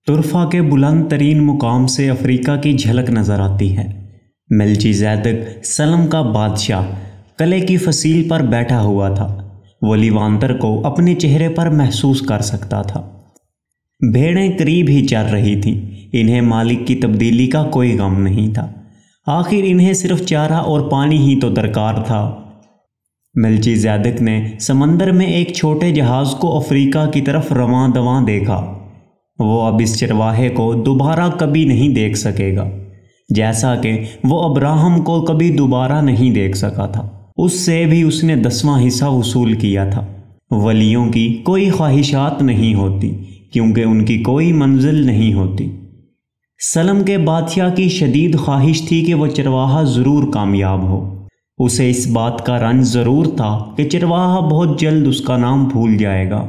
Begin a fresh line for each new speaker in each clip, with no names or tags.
طرفہ کے بلند ترین مقام سے افریقہ کی جھلک نظر آتی ہے۔ ملچیزیدک سلم کا بادشاہ قلعے کی فصیل پر بیٹھا ہوا تھا۔ وہ لیوانتر کو اپنے چہرے پر محسوس کر سکتا تھا۔ بھیڑیں قریب ہی چر رہی تھیں، انہیں مالک کی تبدیلی کا کوئی غم نہیں تھا۔ آخر انہیں صرف چارہ اور پانی ہی تو درکار تھا۔ ملچیزیدک نے سمندر میں ایک چھوٹے جہاز کو افریقہ کی طرف رواں دواں دیکھا۔ وہ اب اس چرواہے کو دوبارہ کبھی نہیں دیکھ سکے گا، جیسا کہ وہ ابراہم کو کبھی دوبارہ نہیں دیکھ سکا تھا۔ اس سے بھی اس نے 10واں حصہ وصول کیا تھا۔ ولیوں کی کوئی خواہشات نہیں ہوتی کیونکہ ان کی کوئی منزل نہیں ہوتی۔ سلم کے بادشاہ کی شدید خواہش تھی کہ وہ چرواہا ضرور کامیاب ہو۔ اسے اس بات کا رنج ضرور تھا کہ چرواہا بہت جلد اس کا نام بھول جائے گا۔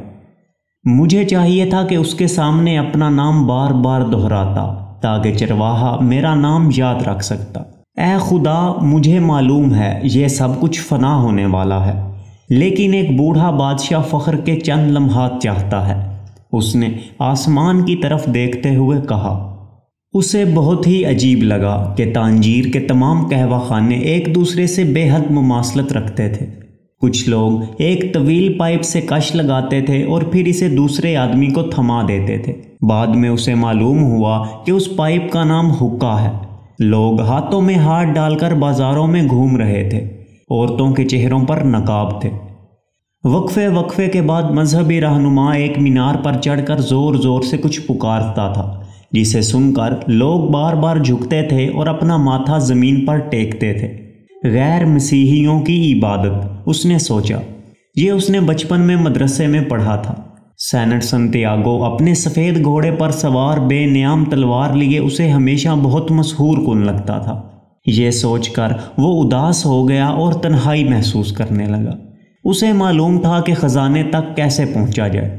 مجھے چاہیے تھا کہ اس کے سامنے اپنا نام بار بار دہراتا تاکہ چرواہا میرا نام یاد رکھ سکتا۔ اے خدا، مجھے معلوم ہے یہ سب کچھ فنا ہونے والا ہے، لیکن ایک بوڑھا بادشاہ فخر کے چند لمحات چاہتا ہے۔ اس نے آسمان کی طرف دیکھتے ہوئے کہا۔ اسے بہت ہی عجیب لگا کہ تانجیر کے تمام قہوہ خانے ایک دوسرے سے بے حد مماثلت رکھتے تھے۔ کچھ لوگ ایک طویل پائپ سے کش لگاتے تھے اور پھر اسے دوسرے آدمی کو تھما دیتے تھے۔ بعد میں اسے معلوم ہوا کہ اس پائپ کا نام حقہ ہے۔ لوگ ہاتھوں میں ہاتھ ڈال کر بازاروں میں گھوم رہے تھے۔ عورتوں کے چہروں پر نقاب تھے۔ وقفے کے بعد مذہبی رہنما ایک مینار پر چڑھ کر زور زور سے کچھ پکارتا تھا، جسے سن کر لوگ بار بار جھکتے تھے اور اپنا ماتھا زمین پر ٹیکتے تھے۔ غیر مسیحیوں کی عبادت، اس نے سوچا۔ یہ اس نے بچپن میں مدرسے میں پڑھا تھا۔ سینٹ سنتیاگو اپنے سفید گھوڑے پر سوار بے نیام تلوار لیے اسے ہمیشہ بہت مسحور کن لگتا تھا۔ یہ سوچ کر وہ اداس ہو گیا اور تنہائی محسوس کرنے لگا۔ اسے معلوم تھا کہ خزانے تک کیسے پہنچا جائے۔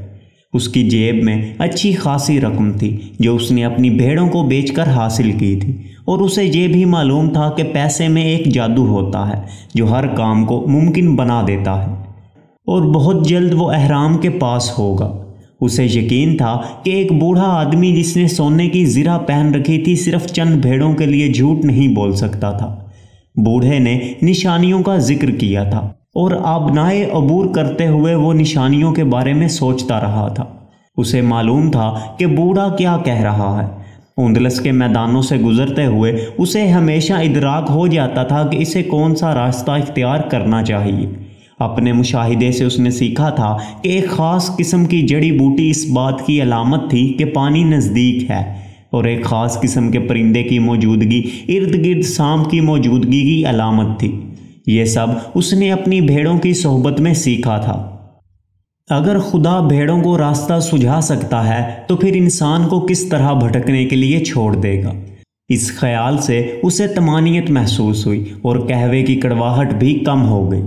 اس کی جیب میں اچھی خاصی رقم تھی جو اس نے اپنی بھیڑوں کو بیچ کر حاصل کی تھی، اور اسے یہ بھی معلوم تھا کہ پیسے میں ایک جادو ہوتا ہے جو ہر کام کو ممکن بنا دیتا ہے، اور بہت جلد وہ اہرام کے پاس ہوگا۔ اسے یقین تھا کہ ایک بوڑھا آدمی جس نے سونے کی زرہ پہن رکھی تھی صرف چند بھیڑوں کے لیے جھوٹ نہیں بول سکتا تھا۔ بوڑھے نے نشانیوں کا ذکر کیا تھا اور آبنائے عبور کرتے ہوئے وہ نشانیوں کے بارے میں سوچتا رہا تھا۔ اسے معلوم تھا کہ بوڑھا کیا کہہ رہا ہے۔ اندلس کے میدانوں سے گزرتے ہوئے اسے ہمیشہ ادراک ہو جاتا تھا کہ اسے کون سا راستہ اختیار کرنا چاہیے۔ اپنے مشاہدے سے اس نے سیکھا تھا کہ ایک خاص قسم کی جڑی بوٹی اس بات کی علامت تھی کہ پانی نزدیک ہے، اور ایک خاص قسم کے پرندے کی موجودگی ارد گرد سانپ کی موجودگی کی علامت تھی۔ یہ سب اس نے اپنی بھیڑوں کی صحبت میں سیکھا تھا۔ اگر خدا بھیڑوں کو راستہ سجھا سکتا ہے تو پھر انسان کو کس طرح بھٹکنے کے لیے چھوڑ دے گا؟ اس خیال سے اسے طمانینت محسوس ہوئی اور قہوے کی کڑواہٹ بھی کم ہو گئی۔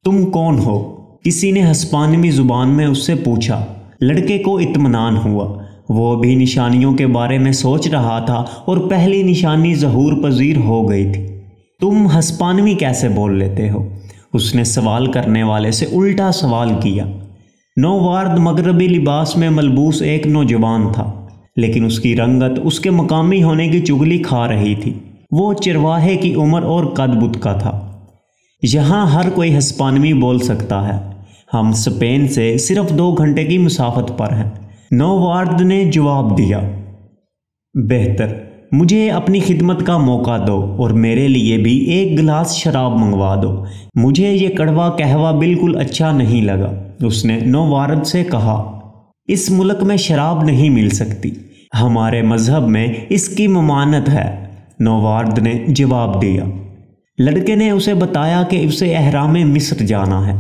تم کون ہو؟ کسی نے ہسپانوی زبان میں اس سے پوچھا۔ لڑکے کو اطمینان ہوا۔ وہ بھی نشانیوں کے بارے میں سوچ رہا تھا اور پہلی نشانی ظہور پذیر ہو گئی تھی۔ تم ہسپانوی کیسے بول لیتے ہو؟ اس نے سوال کرنے والے سے الٹا سوال کیا۔ نووارد مغربی لباس میں ملبوس ایک نوجوان تھا، لیکن اس کی رنگت اس کے مقامی ہونے کی چغلی کھا رہی تھی۔ وہ چرواہے کی عمر اور قد بد کا تھا۔ یہاں ہر کوئی ہسپانوی بول سکتا ہے۔ ہم اسپین سے صرف 2 گھنٹے کی مسافت پر ہیں۔ نووارد نے جواب دیا۔ بہتر، مجھے اپنی خدمت کا موقع دو اور میرے لیے بھی ایک گلاس شراب منگوا دو۔ مجھے یہ کڑوا قہوہ بالکل اچھا نہیں لگا، اس نے نووارد سے کہا۔ اس ملک میں شراب نہیں مل سکتی، ہمارے مذہب میں اس کی ممانعت ہے، نووارد نے جواب دیا۔ لڑکے نے اسے بتایا کہ اسے اہرام مصر جانا ہے۔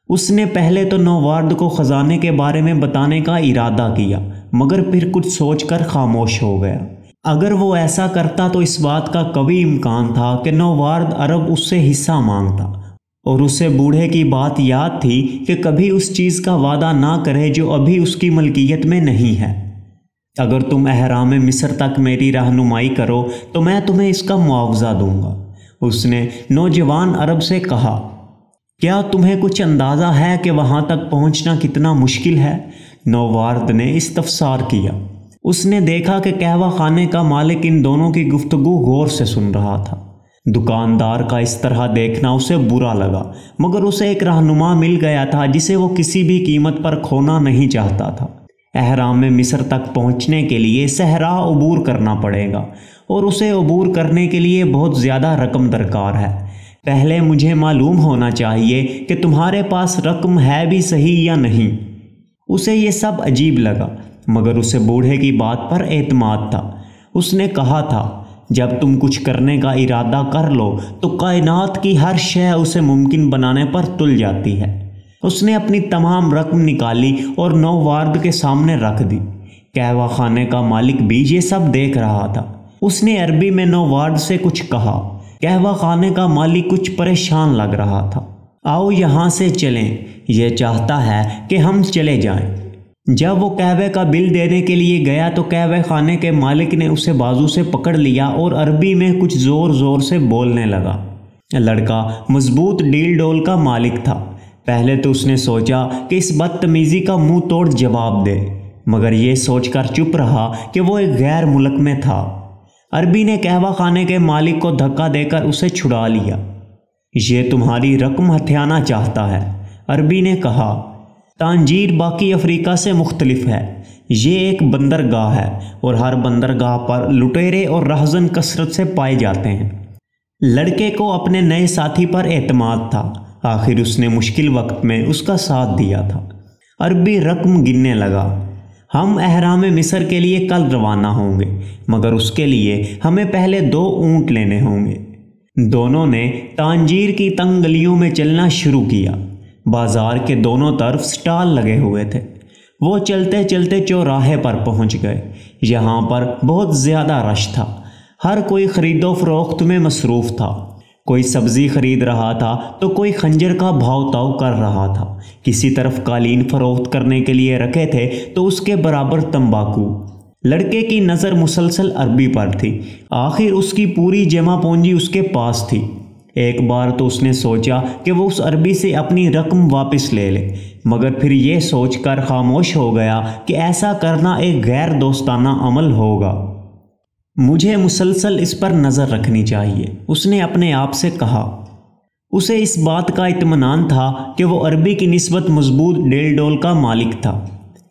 اس نے پہلے تو نووارد کو خزانے کے بارے میں بتانے کا ارادہ کیا، مگر پھر کچھ سوچ کر خاموش ہو گیا۔ اگر وہ ایسا کرتا تو اس بات کا قوی امکان تھا کہ نووارد عرب اس سے حصہ مانگتا، اور اسے بوڑھے کی بات یاد تھی کہ کبھی اس چیز کا وعدہ نہ کرے جو ابھی اس کی ملکیت میں نہیں ہے۔ اگر تم اہرام مصر تک میری رہنمائی کرو تو میں تمہیں اس کا معاوضہ دوں گا، اس نے نوجوان عرب سے کہا۔ کیا تمہیں کچھ اندازہ ہے کہ وہاں تک پہنچنا کتنا مشکل ہے؟ نووارد نے استفسار کیا۔ اس نے دیکھا کہ قہوہ خانے کا مالک ان دونوں کی گفتگو غور سے سن رہا تھا۔ دکاندار کا اس طرح دیکھنا اسے برا لگا، مگر اسے ایک رہنما مل گیا تھا جسے وہ کسی بھی قیمت پر کھونا نہیں چاہتا تھا۔ احرام مصر تک پہنچنے کے لیے صحرا عبور کرنا پڑے گا، اور اسے عبور کرنے کے لیے بہت زیادہ رقم درکار ہے۔ پہلے مجھے معلوم ہونا چاہیے کہ تمہارے پاس رقم ہے بھی صحیح یا نہیں۔ اسے یہ سب عجیب لگا، مگر اسے بوڑھے کی بات پر اعتماد تھا۔ اس نے کہا تھا، جب تم کچھ کرنے کا ارادہ کر لو تو کائنات کی ہر شے اسے ممکن بنانے پر تل جاتی ہے۔ اس نے اپنی تمام رقم نکالی اور نووارد کے سامنے رکھ دی۔ قہوہ خانے کا مالک بھی یہ سب دیکھ رہا تھا۔ اس نے عربی میں نووارد سے کچھ کہا۔ قہوہ خانے کا مالک کچھ پریشان لگ رہا تھا۔ آؤ یہاں سے چلیں، یہ چاہتا ہے کہ ہم چلے جائیں۔ جب وہ قہوے کا بل دینے کے لیے گیا تو قہوہ خانے کے مالک نے اسے بازو سے پکڑ لیا اور عربی میں کچھ زور زور سے بولنے لگا۔ لڑکا مضبوط ڈیل ڈول کا مالک تھا۔ پہلے تو اس نے سوچا کہ اس بدتمیزی کا منہ توڑ جواب دے، مگر یہ سوچ کر چپ رہا کہ وہ ایک غیر ملک میں تھا۔ عربی نے قہوہ خانے کے مالک کو دھکا دے کر اسے چھڑا لیا۔ یہ تمہاری رقم ہتھیانا چاہتا ہے، عربی نے کہا۔ تانجیر باقی افریقہ سے مختلف ہے۔ یہ ایک بندرگاہ ہے اور ہر بندرگاہ پر لٹیرے اور رہزن کثرت سے پائے جاتے ہیں۔ لڑکے کو اپنے نئے ساتھی پر اعتماد تھا، آخر اس نے مشکل وقت میں اس کا ساتھ دیا تھا۔ عربی رقم گننے لگا۔ ہم احرام مصر کے لیے کل روانہ ہوں گے، مگر اس کے لیے ہمیں پہلے 2 اونٹ لینے ہوں گے۔ دونوں نے تانجیر کی تنگ گلیوں میں چلنا شروع کیا۔ بازار کے دونوں طرف سٹال لگے ہوئے تھے۔ وہ چلتے چلتے چوراہے پر پہنچ گئے۔ یہاں پر بہت زیادہ رش تھا۔ ہر کوئی خرید و فروخت میں مصروف تھا۔ کوئی سبزی خرید رہا تھا تو کوئی خنجر کا بھاؤ تاؤ کر رہا تھا۔ کسی طرف قالین فروخت کرنے کے لیے رکھے تھے تو اس کے برابر تمباکو۔ لڑکے کی نظر مسلسل عربی پر تھی۔ آخر اس کی پوری جمع پونجی اس کے پاس تھی۔ ایک بار تو اس نے سوچا کہ وہ اس عربی سے اپنی رقم واپس لے لے، مگر پھر یہ سوچ کر خاموش ہو گیا کہ ایسا کرنا ایک غیر دوستانہ عمل ہوگا۔ مجھے مسلسل اس پر نظر رکھنی چاہیے، اس نے اپنے آپ سے کہا۔ اسے اس بات کا اطمینان تھا کہ وہ عربی کی نسبت مضبوط ڈیل ڈول کا مالک تھا۔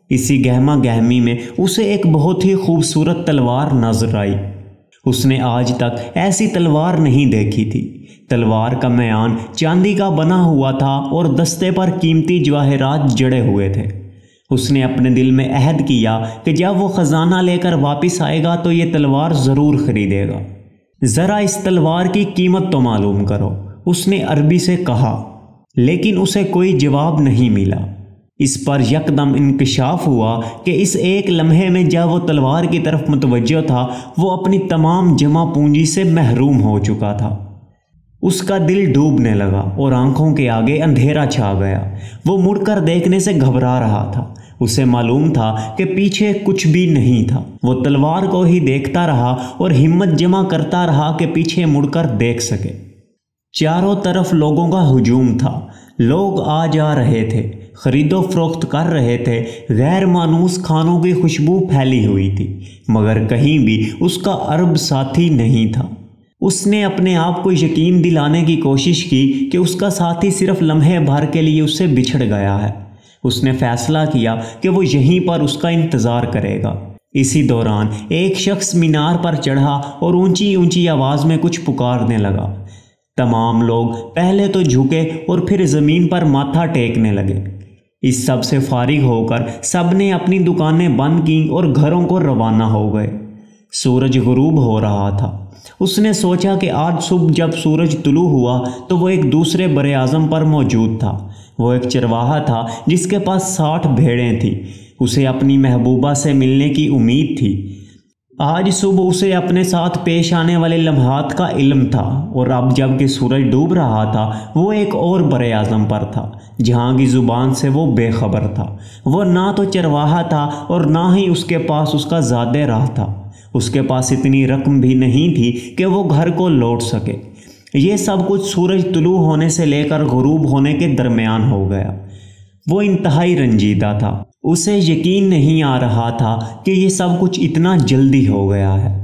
اسی گہما گہمی میں اسے ایک بہت ہی خوبصورت تلوار نظر آئی۔ اس نے آج تک ایسی تلوار نہیں دیکھی تھی۔ تلوار کا میان چاندی کا بنا ہوا تھا اور دستے پر قیمتی جواہرات جڑے ہوئے تھے۔ اس نے اپنے دل میں عہد کیا کہ جب وہ خزانہ لے کر واپس آئے گا تو یہ تلوار ضرور خریدے گا۔ ذرا اس تلوار کی قیمت تو معلوم کرو، اس نے عربی سے کہا، لیکن اسے کوئی جواب نہیں ملا۔ اس پر یکدم انکشاف ہوا کہ اس ایک لمحے میں جب وہ تلوار کی طرف متوجہ تھا وہ اپنی تمام جمع پونجی سے محروم ہو چکا تھا۔ اس کا دل ڈوبنے لگا اور آنکھوں کے آگے اندھیرا چھا گیا۔ وہ مڑ کر دیکھنے سے گھبرا رہا تھا۔ اسے معلوم تھا کہ پیچھے کچھ بھی نہیں تھا۔ وہ تلوار کو ہی دیکھتا رہا اور ہمت جمع کرتا رہا کہ پیچھے مڑ کر دیکھ سکے۔ چاروں طرف لوگوں کا ہجوم تھا۔ لوگ آ جا رہے تھے، خرید و فروخت کر رہے تھے۔ غیر مانوس کھانوں کی خوشبو پھیلی ہوئی تھی، مگر کہیں بھی اس کا عرب ساتھی نہیں تھا۔ اس نے اپنے آپ کو یقین دلانے کی کوشش کی کہ اس کا ساتھی صرف لمحے بھر کے لیے اس سے بچھڑ گیا ہے۔ اس نے فیصلہ کیا کہ وہ یہیں پر اس کا انتظار کرے گا۔ اسی دوران ایک شخص مینار پر چڑھا اور اونچی اونچی آواز میں کچھ پکارنے لگا۔ تمام لوگ پہلے تو جھکے اور پھر زمین پر ماتھا ٹیکنے لگے۔ اس سب سے فارغ ہو کر سب نے اپنی دکانیں بند کیں اور گھروں کو روانہ ہو گئے۔ سورج غروب ہو رہا تھا۔ اس نے سوچا کہ آج صبح جب سورج طلوع ہوا تو وہ ایک دوسرے براعظم پر موجود تھا۔ وہ ایک چرواہا تھا جس کے پاس 60 بھیڑیں تھیں۔ اسے اپنی محبوبہ سے ملنے کی امید تھی۔ آج صبح اسے اپنے ساتھ پیش آنے والے لمحات کا علم تھا، اور اب جب کہ سورج ڈوب رہا تھا وہ ایک اور براعظم پر تھا جہاں کی زبان سے وہ بے خبر تھا۔ وہ نہ تو چرواہا تھا اور نہ ہی اس کے پاس اس کا زادِ راہ تھا۔ اس کے پاس اتنی رقم بھی نہیں تھی کہ وہ گھر کو لوٹ سکے۔ یہ سب کچھ سورج طلوع ہونے سے لے کر غروب ہونے کے درمیان ہو گیا۔ وہ انتہائی رنجیدہ تھا۔ اسے یقین نہیں آ رہا تھا کہ یہ سب کچھ اتنا جلدی ہو گیا ہے۔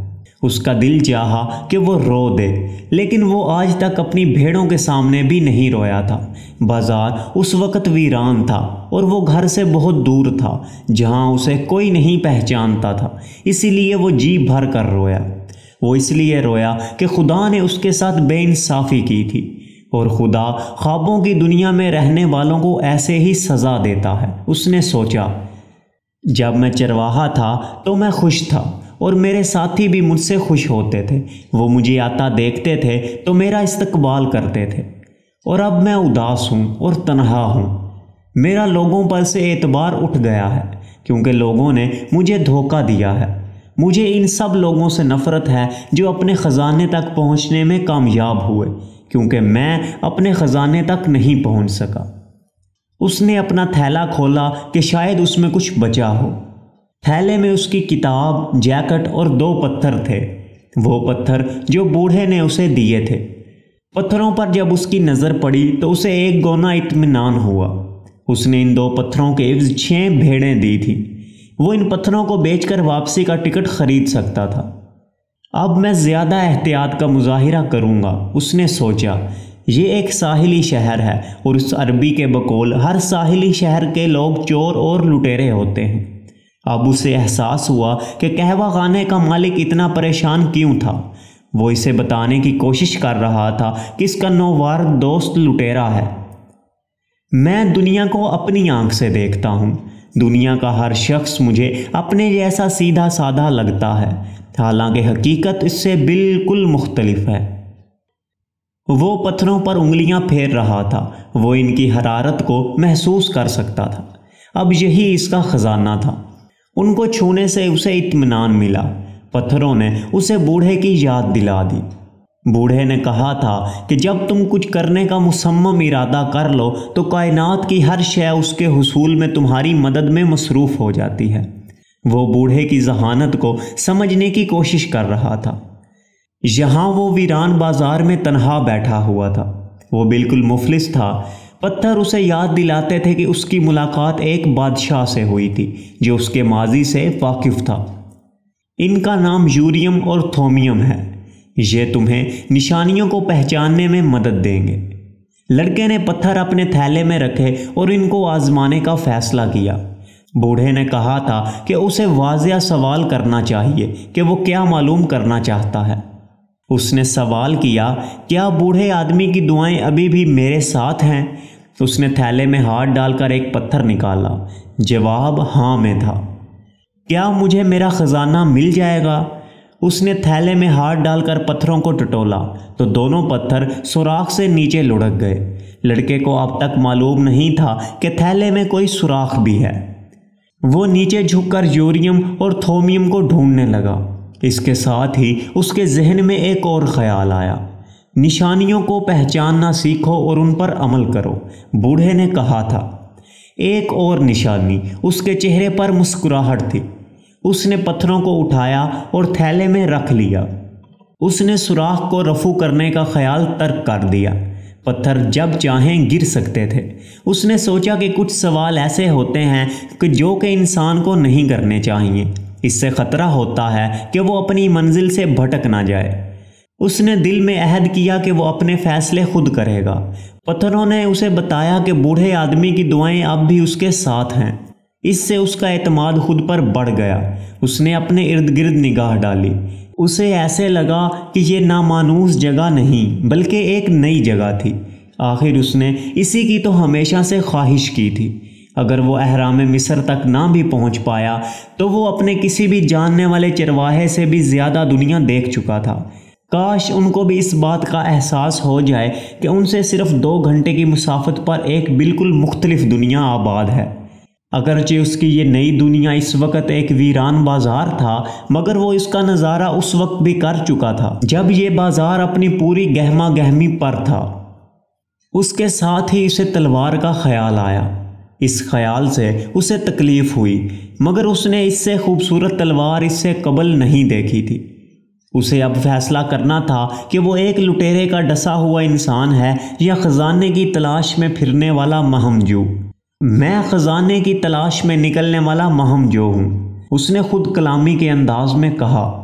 اس کا دل چاہا کہ وہ رو دے، لیکن وہ آج تک اپنی بھیڑوں کے سامنے بھی نہیں رویا تھا۔ بازار اس وقت ویران تھا اور وہ گھر سے بہت دور تھا جہاں اسے کوئی نہیں پہچانتا تھا، اسی لیے وہ جی بھر کر رویا۔ وہ اس لیے رویا کہ خدا نے اس کے ساتھ بے انصافی کی تھی، اور خدا خوابوں کی دنیا میں رہنے والوں کو ایسے ہی سزا دیتا ہے۔ اس نے سوچا، جب میں چرواہا تھا تو میں خوش تھا اور میرے ساتھی بھی مجھ سے خوش ہوتے تھے۔ وہ مجھے آتا دیکھتے تھے تو میرا استقبال کرتے تھے، اور اب میں اداس ہوں اور تنہا ہوں۔ میرا لوگوں پر سے اعتبار اٹھ گیا ہے کیونکہ لوگوں نے مجھے دھوکہ دیا ہے۔ مجھے ان سب لوگوں سے نفرت ہے جو اپنے خزانے تک پہنچنے میں کامیاب ہوئے، کیونکہ میں اپنے خزانے تک نہیں پہنچ سکا۔ اس نے اپنا تھیلا کھولا کہ شاید اس میں کچھ بچا ہو۔ تھیلے میں اس کی کتاب، جیکٹ اور 2 پتھر تھے، وہ پتھر جو بوڑھے نے اسے دیے تھے۔ پتھروں پر جب اس کی نظر پڑی تو اسے ایک گونا اطمینان ہوا۔ اس نے ان 2 پتھروں کے عوض 6 بھیڑیں دی تھیں۔ وہ ان پتھروں کو بیچ کر واپسی کا ٹکٹ خرید سکتا تھا۔ اب میں زیادہ احتیاط کا مظاہرہ کروں گا، اس نے سوچا۔ یہ ایک ساحلی شہر ہے اور اس عربی کے بقول ہر ساحلی شہر کے لوگ چور اور لٹیرے ہوتے ہیں۔ اب اسے احساس ہوا کہ قہوہ خانے کا مالک اتنا پریشان کیوں تھا۔ وہ اسے بتانے کی کوشش کر رہا تھا کہ اس کا نووار دوست لٹیرا ہے۔ میں دنیا کو اپنی آنکھ سے دیکھتا ہوں۔ دنیا کا ہر شخص مجھے اپنے جیسا سیدھا سادہ لگتا ہے، حالانکہ حقیقت اس سے بالکل مختلف ہے۔ وہ پتھروں پر انگلیاں پھیر رہا تھا، وہ ان کی حرارت کو محسوس کر سکتا تھا۔ اب یہی اس کا خزانہ تھا۔ ان کو چھونے سے اسے اطمینان ملا۔ پتھروں نے اسے بوڑھے کی یاد دلا دی۔ بوڑھے نے کہا تھا کہ جب تم کچھ کرنے کا مصمم ارادہ کر لو تو کائنات کی ہر شے اس کے حصول میں تمہاری مدد میں مصروف ہو جاتی ہے۔ وہ بوڑھے کی ذہانت کو سمجھنے کی کوشش کر رہا تھا۔ یہاں وہ ویران بازار میں تنہا بیٹھا ہوا تھا، وہ بالکل مفلس تھا۔ پتھر اسے یاد دلاتے تھے کہ اس کی ملاقات ایک بادشاہ سے ہوئی تھی جو اس کے ماضی سے واقف تھا۔ ان کا نام یوریم اور تھومیم ہے، یہ تمہیں نشانیوں کو پہچاننے میں مدد دیں گے۔ لڑکے نے پتھر اپنے تھیلے میں رکھے اور ان کو آزمانے کا فیصلہ کیا۔ بوڑھے نے کہا تھا کہ اسے واضح سوال کرنا چاہیے کہ وہ کیا معلوم کرنا چاہتا ہے۔ اس نے سوال کیا، کیا بوڑھے آدمی کی دعائیں ابھی بھی میرے ساتھ ہیں؟ اس نے تھیلے میں ہاتھ ڈال کر ایک پتھر نکالا۔ جواب ہاں میں تھا۔ کیا مجھے میرا خزانہ مل جائے گا؟ اس نے تھیلے میں ہاتھ ڈال کر پتھروں کو ٹٹولا تو دونوں پتھر سوراخ سے نیچے لڑک گئے۔ لڑکے کو اب تک معلوم نہیں تھا کہ تھیلے میں کوئی سوراخ بھی ہے۔ وہ نیچے جھک کر یوریم اور تھومیم کو ڈھونڈنے لگا۔ اس کے ساتھ ہی اس کے ذہن میں ایک اور خیال آیا، نشانیوں کو پہچاننا سیکھو اور ان پر عمل کرو، بوڑھے نے کہا تھا۔ ایک اور نشانی، اس کے چہرے پر مسکراہٹ تھی۔ اس نے پتھروں کو اٹھایا اور تھیلے میں رکھ لیا۔ اس نے سوراخ کو رفو کرنے کا خیال ترک کر دیا۔ پتھر جب چاہیں گر سکتے تھے۔ اس نے سوچا کہ کچھ سوال ایسے ہوتے ہیں کہ جو کہ انسان کو نہیں کرنے چاہیے، اس سے خطرہ ہوتا ہے کہ وہ اپنی منزل سے بھٹک نہ جائے۔ اس نے دل میں عہد کیا کہ وہ اپنے فیصلے خود کرے گا۔ پتھروں نے اسے بتایا کہ بوڑھے آدمی کی دعائیں اب بھی اس کے ساتھ ہیں۔ اس سے اس کا اعتماد خود پر بڑھ گیا۔ اس نے اپنے ارد گرد نگاہ ڈالی۔ اسے ایسے لگا کہ یہ نامانوس جگہ نہیں بلکہ ایک نئی جگہ تھی۔ آخر اس نے اسی کی تو ہمیشہ سے خواہش کی تھی۔ اگر وہ اہرام مصر تک نہ بھی پہنچ پایا تو وہ اپنے کسی بھی جاننے والے چرواہے سے بھی زیادہ دنیا دیکھ چکا تھا۔ کاش ان کو بھی اس بات کا احساس ہو جائے کہ ان سے صرف 2 گھنٹے کی مسافت پر ایک بالکل مختلف دنیا آباد ہے۔ اگرچہ اس کی یہ نئی دنیا اس وقت ایک ویران بازار تھا، مگر وہ اس کا نظارہ اس وقت بھی کر چکا تھا جب یہ بازار اپنی پوری گہما گہمی پر تھا۔ اس کے ساتھ ہی اسے تلوار کا خیال آیا۔ اس خیال سے اسے تکلیف ہوئی، مگر اس نے اس سے خوبصورت تلوار اس سے قبل نہیں دیکھی تھی۔ اسے اب فیصلہ کرنا تھا کہ وہ ایک لٹیرے کا ڈسا ہوا انسان ہے یا خزانے کی تلاش میں پھرنے والا مہم جو۔ میں خزانے کی تلاش میں نکلنے والا مہم جو ہوں، اس نے خود کلامی کے انداز میں کہا۔